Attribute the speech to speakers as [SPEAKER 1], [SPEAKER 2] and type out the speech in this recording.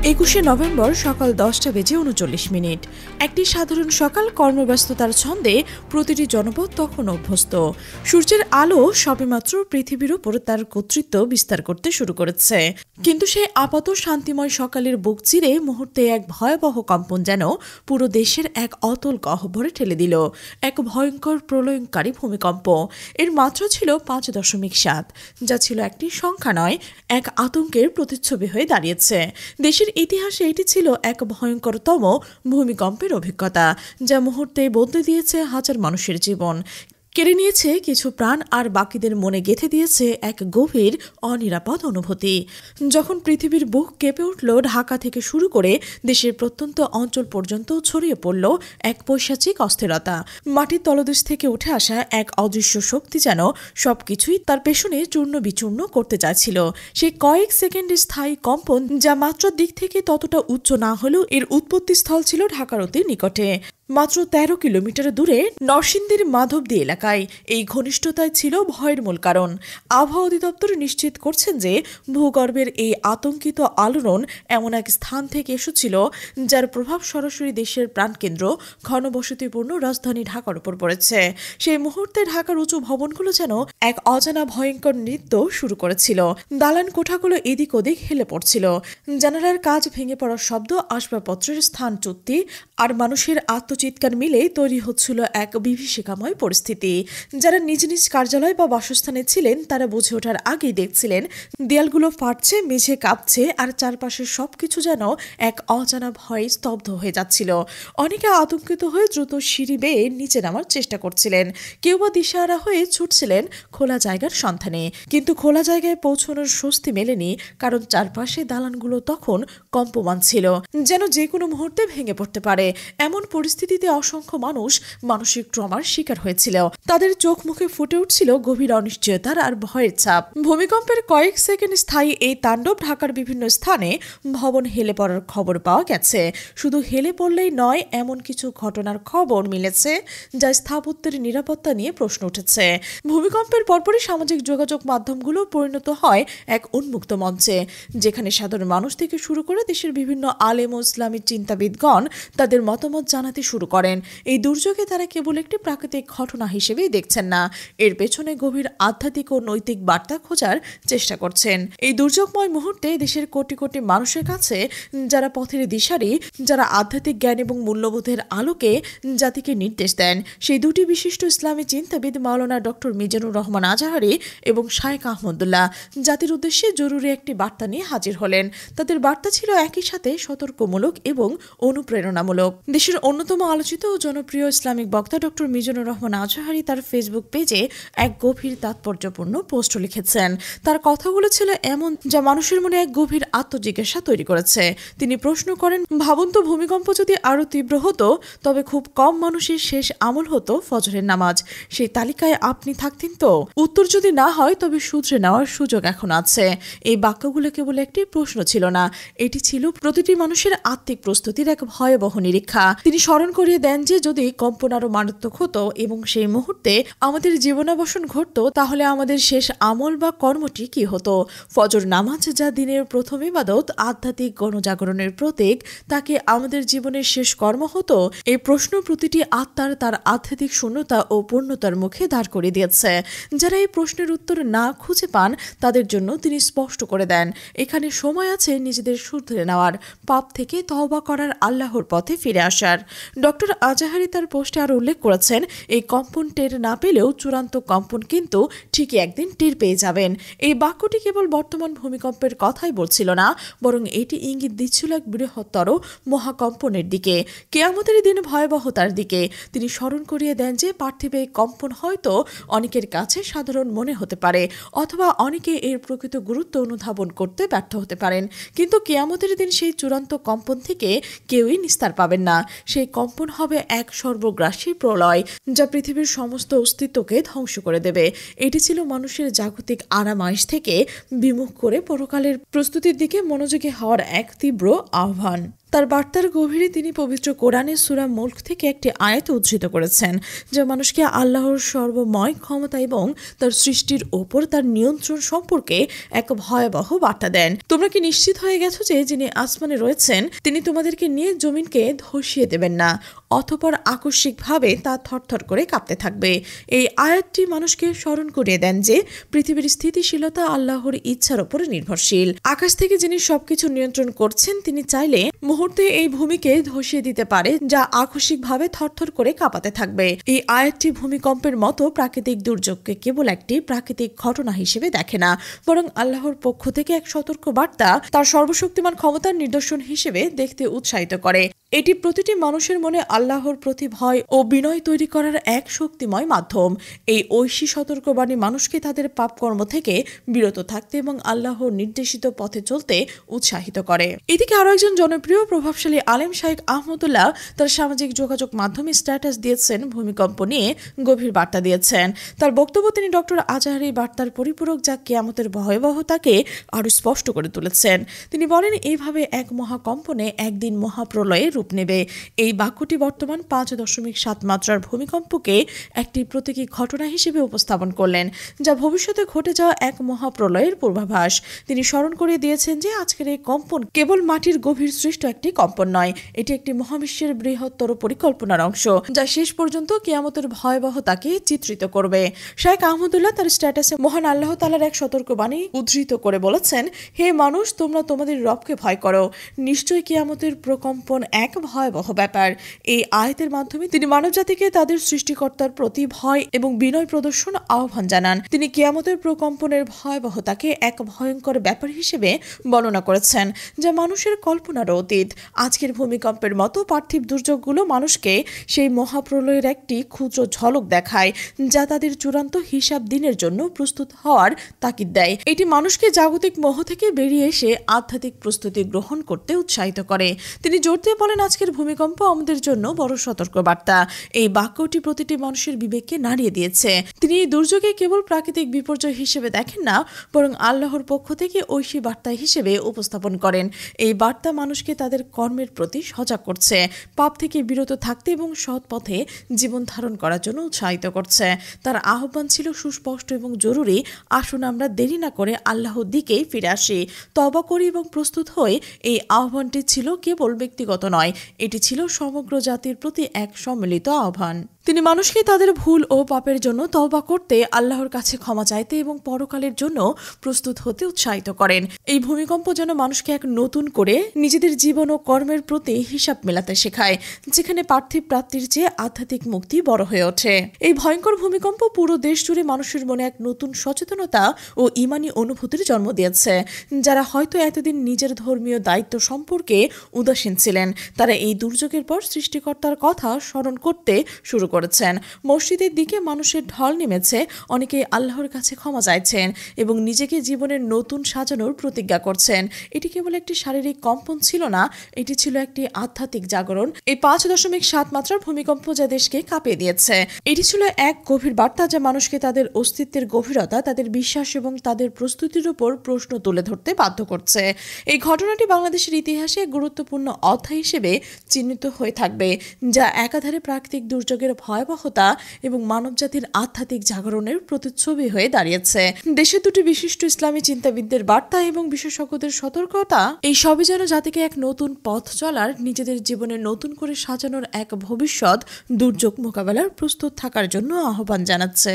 [SPEAKER 1] 21শে November সকাল 10টা বেজে 39 মিনিট। একটি সাধারণ সকাল, কর্মব্যস্ততার ছন্দে প্রতিটি জনপদ তখন অভ্যস্ত। সূর্যের আলো সবেমাত্র পৃথিবীর উপর তার কর্তৃত্ব বিস্তার করতে শুরু করেছে, কিন্তু সেই আপাত শান্তিময় সকালের বুক চিরে মুহূর্তে এক ভয়াবহ কম্পন যেন পুরো দেশের এক অতল গহ্বরে ঠেলে দিল। এক ভয়ঙ্কর প্রলয়ঙ্কারী ভূমিকম্প। এর মাত্রা ছিল 5.7, যা ছিল একটি সংখ্যা নয়, এক আতঙ্কের প্রতিচ্ছবি হয়ে দাঁড়িয়েছে। দেশের ইতিহাসে এটি ছিল এক ভয়ঙ্করতম ভূমিকম্পের অভিজ্ঞতা, যা মুহূর্তে বদলে দিয়েছে হাজার মানুষের জীবন, কেড়ে নিয়েছে কিছু প্রাণ, আর বাকিদের মনে গেঁথে দিয়েছে এক গভীর অনিরাপদ অনুভূতি। যখন পৃথিবীর বুক কেঁপে উঠল, ঢাকা থেকে শুরু করে দেশের প্রত্যন্ত অঞ্চল পর্যন্ত ছড়িয়ে পড়ল এক পৈশাচিক অস্থিরতা। মাটির তলদেশ থেকে উঠে আসা এক অদৃশ্য শক্তি যেন সবকিছুই তার পেছনে চূর্ণ বিচূর্ণ করতে চাইছিল। সেই কয়েক সেকেন্ডের স্থায়ী কম্পন, যা মাত্রার দিক থেকে ততটা উচ্চ না হলেও এর উৎপত্তিস্থল ছিল ঢাকার অতি নিকটে, মাত্র 13 কিলোমিটার দূরে নরসিংদীর মাধবদী এলাকায়। এই ঘনিষ্ঠতায় ছিল ভয়ের মূল কারণ। আবহাওয়া অধিদপ্তর নিশ্চিত করছেন যে ভূগর্ভের এই আতঙ্কিত আলোড়ন এমন এক স্থান থেকে এসেছিল যার প্রভাব সরাসরি দেশের প্রাণকেন্দ্র ঘনবসতিপূর্ণ রাজধানী ঢাকার উপর পড়েছে। সেই মুহূর্তে ঢাকার উঁচু ভবনগুলো যেন এক অজানা ভয়ঙ্কর নৃত্য শুরু করেছিল। দালান কোঠাগুলো এদিক ওদিক হেলে পড়ছিল, জানালার কাজ ভেঙে পড়ার শব্দ, আসবাবপত্রের স্থানচ্যুতি আর মানুষের চিৎকার মিলে তৈরি হচ্ছিল এক বিভীষিকাময় পরিস্থিতি। যারা নিজ নিজ কার্যালয় বা বাসস্থানে ছিলেন তারা বুঝে ওঠার আগেই দেখছিলেন দেয়ালগুলো ফাটছে, মেঝে কাঁপছে, আর চারপাশের সবকিছু যেন এক অজানা ভয়ে স্তব্ধ হয়ে যাচ্ছিল। অনেকে আতঙ্কিত হয়ে দ্রুত সিঁড়ি বেয়ে নিচে নামার চেষ্টা করছিলেন, কেউ বা দিশাহারা হয়ে ছুটছিলেন খোলা জায়গার সন্ধানে। কিন্তু খোলা জায়গায় পৌঁছানোর স্বস্তি মেলেনি, কারণ চারপাশে দালানগুলো তখন কম্পমান ছিল, যেন যে কোনো মুহূর্তে ভেঙে পড়তে পারে। এমন পরিস্থিতিতে অসংখ্য মানুষ মানসিক ট্রমার শিকার হয়েছিল। তাদের চোখ মুখে ফুটে উঠছিল গভীর অনিশ্চয়তার আর ভয়ের ছাপ। ভূমিকম্পের কয়েক সেকেন্ড স্থায়ী এই তাণ্ডব ঢাকার বিভিন্ন স্থানে ভবন হেলে পড়ার খবর পাওয়া গেছে। শুধু হেলে পড়লেই নয়, এমন কিছু ঘটনার খবর মিলেছে যা স্থাপত্যের নিরাপত্তা নিয়ে প্রশ্ন উঠেছে। ভূমিকম্পের পরপরই সামাজিক যোগাযোগ মাধ্যমগুলো পরিণত হয় এক উন্মুক্ত মঞ্চে, যেখানে সাধারণ মানুষ থেকে শুরু করে দেশের বিভিন্ন আলেম ও ইসলামী চিন্তাবিদগণ তাদের মতামত জানাতে শুরু করেন। এই দুর্যোগে তারা কেবল একটি প্রাকৃতিক ঘটনা হিসেবেই দেখছেন না, এর পেছনে গভীর আধ্যাত্মিক ও নৈতিক বার্তা খোঁজার চেষ্টা করছেন। এই দুর্যোগময় মুহূর্তে দেশের কোটি কোটি মানুষের কাছে, যারা পথের দিশারি, যারা আধ্যাত্মিক জ্ঞান এবং মূল্যবোধের আলোকে জাতিকে নির্দেশ দেন, সেই দুটি বিশিষ্ট ইসলামী চিন্তাবিদ মাওলানা ডক্টর মিজানুর রহমান আজাহারি এবং শায়েখ আহমদুল্লাহ জাতির উদ্দেশ্যে জরুরি একটি বার্তা নিয়ে হাজির হলেন। তাদের বার্তা ছিল একই সাথে সতর্কমূলক এবং অনুপ্রেরণামূলক। দেশের অন্যতম আলোচিত ও জনপ্রিয় ইসলামিক বক্তা ডক্টর মিজানুর রহমান আজাহারি তার ফেসবুক পেজে এক গভীর তাৎপর্যপূর্ণ পোস্ট লিখেছেন। তার কথাগুলো ছিল এমন যা মানুষের মনে এক গভীর আত্মজিজ্ঞাসা তৈরি করেছে। তিনি প্রশ্ন করেন, ভাবুন তো, ভূমিকম্প যদি আরও তীব্র হতো, তবে খুব কম মানুষের শেষ আমল হতো ফজরের নামাজ। সেই তালিকায় আপনি থাকতেন তো? উত্তর যদি না হয়, তবে শুধরে নেওয়ার সুযোগ এখন আছে। এই বাক্যগুলো কেবল একটি প্রশ্ন ছিল না, এটি ছিল প্রতিটি মানুষের আত্মিক প্রস্তুতির এক ভয়াবহ নিরীক্ষা। তিনি স্মরণ করিয়ে দেন যে যদি কম্পন আরো মারাত্মক হতো এবং সেই মুহূর্তে আমাদের জীবনাবসান ঘটতো, তাহলে আমাদের শেষ আমল বা কর্মটি কি হতো? ফজর নামাজ, যা দিনের প্রথম ইবাদত, আধ্যাত্মিক গণজাগরণের প্রতীক, তাকে আমাদের জীবনের শেষ কর্ম হতো? এই প্রশ্ন প্রতিটি আত্মার তার আধ্যাত্মিক শূন্যতা ও পূর্ণতার মুখে দাঁড় করিয়ে দিয়েছে। যারা এই প্রশ্নের উত্তর না খুঁজে পান, তাদের জন্য তিনি স্পষ্ট করে দেন, এখানে সময় আছে নিজেদের শুধরে নেওয়ার, পাপ থেকে তওবা করার, আল্লাহর পথে ফিরে আসার। ডক্টর আজাহারি তার পোস্টে আরো উল্লেখ করেছেন, এই কম্পন টের না পেলেও চূড়ান্ত কম্পন কিন্তু ঠিকই একদিন টের পেয়ে যাবেন। এই বাক্যটি কেবল বর্তমান ভূমিকম্পের কথাই বলছিল না, বরং এটি ইঙ্গিত দিচ্ছিল এক বৃহত্তর মহাকম্পনের দিকে, কিয়ামতের দিন ভয়াবহতার দিকে। তিনি স্মরণ করিয়ে দেন যে পার্থিব এই কম্পন হয়তো অনেকের কাছে সাধারণ মনে হতে পারে, অথবা অনেকে এর প্রকৃত গুরুত্ব অনুধাবন করতে ব্যর্থ হতে পারেন, কিন্তু কিয়ামতের দিন সেই চূড়ান্ত কম্পন থেকে কেউই নিস্তার পাবেন না। সেই কম্পন হবে এক সর্বগ্রাসী প্রলয়, যা পৃথিবীর সমস্ত অস্তিত্বকে ধ্বংস করে দেবে। এটি ছিল মানুষের জাগতিক আরামাইশ থেকে বিমুখ করে পরকালের প্রস্তুতির দিকে মনোযোগী হওয়ার এক তীব্র আহ্বান। তার বার্তার গভীরে তিনি পবিত্র কোরআনের সূরা মুলক থেকে একটি আয়াত উদ্ধৃত করেছেন, যা মানুষকে আল্লাহর সর্বময় ক্ষমতা এবং তার সৃষ্টির ওপর তার নিয়ন্ত্রণ সম্পর্কে এক ভয়াবহ বার্তা দেন। তোমরা কি নিশ্চিত হয়ে গেছো যে যিনি আসমানে রয়েছেন তিনি তোমাদেরকে নিয়ে জমিনকে ধসিয়ে দেবেন না, অতঃপর আকস্মিকভাবে তা থরথর করে কাঁপতে থাকবে। এই আয়াতটি মানুষকে স্মরণ করিয়ে দেন যে পৃথিবীর স্থিতিশীলতা আল্লাহর ইচ্ছার উপর নির্ভরশীল। আকাশ থেকে যিনি সবকিছু নিয়ন্ত্রণ করছেন তিনি চাইলে মুহূর্তে এই ভূমিকে ধসিয়ে দিতে পারে, যা আকস্মিকভাবে থরথর করে কাঁপাতে থাকবে। এই আয়াতটি ভূমিকম্পের মতো প্রাকৃতিক দুর্যোগকে কেবল একটি প্রাকৃতিক ঘটনা হিসেবে দেখে না, বরং আল্লাহর পক্ষ থেকে এক সতর্ক বার্তা, তার সর্বশক্তিমান ক্ষমতার নিদর্শন হিসেবে দেখতে উৎসাহিত করে। এটি প্রতিটি মানুষের মনে আল্লাহর প্রতি ভয় ও বিনয় তৈরি করার এক শক্তিময় মাধ্যম। এই ঐশী সতর্কবাণী মানুষকে তাদের পাপকর্ম থেকে বিরত থাকতে এবং আল্লাহর নির্দেশিত পথে চলতে উৎসাহিত করে। এদিকে আরও একজন জনপ্রিয় প্রভাবশালী আলেম শাইখ আহমদুল্লাহ তার সামাজিক যোগাযোগ মাধ্যমে স্ট্যাটাস দিয়েছেন, ভূমিকম্প নিয়ে গভীর বার্তা দিয়েছেন। তার বক্তব্য তিনি ডক্টর আজহারের বার্তার পরিপূরক, যা কিয়ামতের ভয়াবহতাকে আরও স্পষ্ট করে তুলেছেন। তিনি বলেন, এইভাবে এক মহাকম্পনে একদিন মহাপ্রলয়ে রূপ নেবে। এই বাক্যটি বর্তমান 5.7 মাত্রার ভূমিকম্পকে একটি প্রতীকী ঘটনা হিসেবে উপস্থাপন করলেন, যা ভবিষ্যতে ঘটে যাওয়া এক মহাপ্রলয়ের পূর্বাভাস। তিনি স্মরণ করে দিয়েছেন যে আজকের এই কম্পন কেবল মাটির গভীর সৃষ্ট একটি কম্পন নয়, এটি একটি মহাবিশ্বের বৃহত্তর পরিকল্পনার অংশ, যা শেষ পর্যন্ত কিয়ামতের ভয়াবহতাকে চিত্রিত করবে। শাইখ আহমদুল্লাহ তার স্ট্যাটাসে মহান আল্লাহ তাআলার এক সতর্কবাণী উদ্ধৃত করে বলেছেন, হে মানুষ, তোমরা তোমাদের রবকে ভয় করো, নিশ্চয়ই কিয়ামতের প্রকম্পন এক ভয়াবহ ব্যাপার। এই আয়াতের মাধ্যমে তিনি মানবজাতিকে তাদের সৃষ্টিকর্তার প্রতি ভয় এবং বিনয় প্রদর্শন আহ্বান জানান। তিনি কিয়ামতের প্রকম্পনের ভয়াবহতাকে এক ভয়ঙ্কর ব্যাপার হিসেবে বর্ণনা করেছেন, যা মানুষের কল্পনারও অতীত। আজকের ভূমিকম্পের মতো পার্থিব দুর্যোগগুলো মানুষকে সেই মহাপ্রলয়ের একটি ক্ষুদ্র ঝলক দেখায়, যা তাদের চূড়ান্ত হিসাব দিনের জন্য প্রস্তুত হওয়ার তাগিদ দেয়। এটি মানুষকে জাগতিক মোহ থেকে বেরিয়ে এসে আধ্যাত্মিক প্রস্তুতি গ্রহণ করতে উৎসাহিত করে। তিনি জোর দিয়ে বলেন, আজকের ভূমিকম্প আমাদের জন্য বড় সতর্কবার্তা। এই বাক্যটি প্রতিটি মানুষের বিবেককে নাড়িয়ে দিয়েছে। তিনি এই দুর্যোগে কেবল প্রাকৃতিক বিপর্যয় হিসেবে দেখেন না, বরং আল্লাহর পক্ষ থেকে ঐশী বার্তা হিসেবে উপস্থাপন করেন। এই বার্তা মানুষকে তাদের কর্মের প্রতি সজাগ করছে, পাপ থেকে বিরত থাকতে এবং সৎ পথে জীবন ধারণ করার জন্য উৎসাহিত করছে। তার আহ্বান ছিল সুস্পষ্ট এবং জরুরি, আসুন আমরা দেরি না করে আল্লাহর দিকেই ফিরে আসি, তওবা করি এবং প্রস্তুত হই। এই আহ্বানটি ছিল কেবল ব্যক্তিগত নয়, এটি ছিল সমগ্র জাতির প্রতি এক সম্মিলিত আহ্বান। তিনি মানুষকে তাদের ভুল ও পাপের জন্য তওবা করতে, আল্লাহর কাছে ক্ষমা চাইতে এবং পরকালের জন্য প্রস্তুত হতে উৎসাহিত করেন। এই ভূমিকম্প যেন মানুষকে এক নতুন করে নিজেদের জীবন ও কর্মের প্রতি হিসাব মেলাতে শেখায়, যেখানে পার্থিব প্রাপ্তির চেয়ে আধ্যাত্মিক মুক্তি বড় হয়ে ওঠে। এই ভয়ঙ্কর ভূমিকম্প পুরো দেশ জুড়ে মানুষের মনে এক নতুন সচেতনতা ও ঈমানি অনুভূতির জন্ম দিয়েছে। যারা হয়তো এতদিন নিজের ধর্মীয় দায়িত্ব সম্পর্কে উদাসীন ছিলেন, তারা এই দুর্যোগের পর সৃষ্টিকর্তার কথা স্মরণ করতে শুরু করেছেন। মসজিদের দিকে মানুষের ঢল নেমেছে, অনেকে আল্লাহর কাছে ক্ষমা চাইছেন এবং নিজেকে জীবনের নতুন সাজানোর প্রতিজ্ঞা করছেন। এটি কেবল একটি শারীরিক কম্পন ছিল না, এটি ছিল একটি আধ্যাত্মিক জাগরণ। এই 5.7 মাত্রার ভূমিকম্প যা দেশকে কাঁপিয়ে দিয়েছে, এটি ছিল এক গভীর বার্তা, যা মানুষকে তাদের অস্তিত্বের গভীরতা, তাদের বিশ্বাস এবং তাদের প্রস্তুতির উপর প্রশ্ন তুলে ধরতে বাধ্য করছে। এই ঘটনাটি বাংলাদেশের ইতিহাসে গুরুত্বপূর্ণ অধ্যায় হিসেবে চিহ্নিত হয়ে থাকবে, যা একাধারে প্রাকৃতিক দুর্যোগের ভয়াবহতা এবং মানবজাতির আধ্যাত্মিক জাগরণের প্রতিচ্ছবি হয়ে দাঁড়িয়েছে। দেশের দুটি বিশিষ্ট ইসলামী চিন্তাবিদদের বার্তা এবং বিশেষজ্ঞদের সতর্কতা, এই সবই যেন জাতিকে এক নতুন পথ চলার, নিজেদের জীবনে নতুন করে সাজানোর এক ভবিষ্যৎ দুর্যোগ মোকাবেলার প্রস্তুত থাকার জন্য আহ্বান জানাচ্ছে।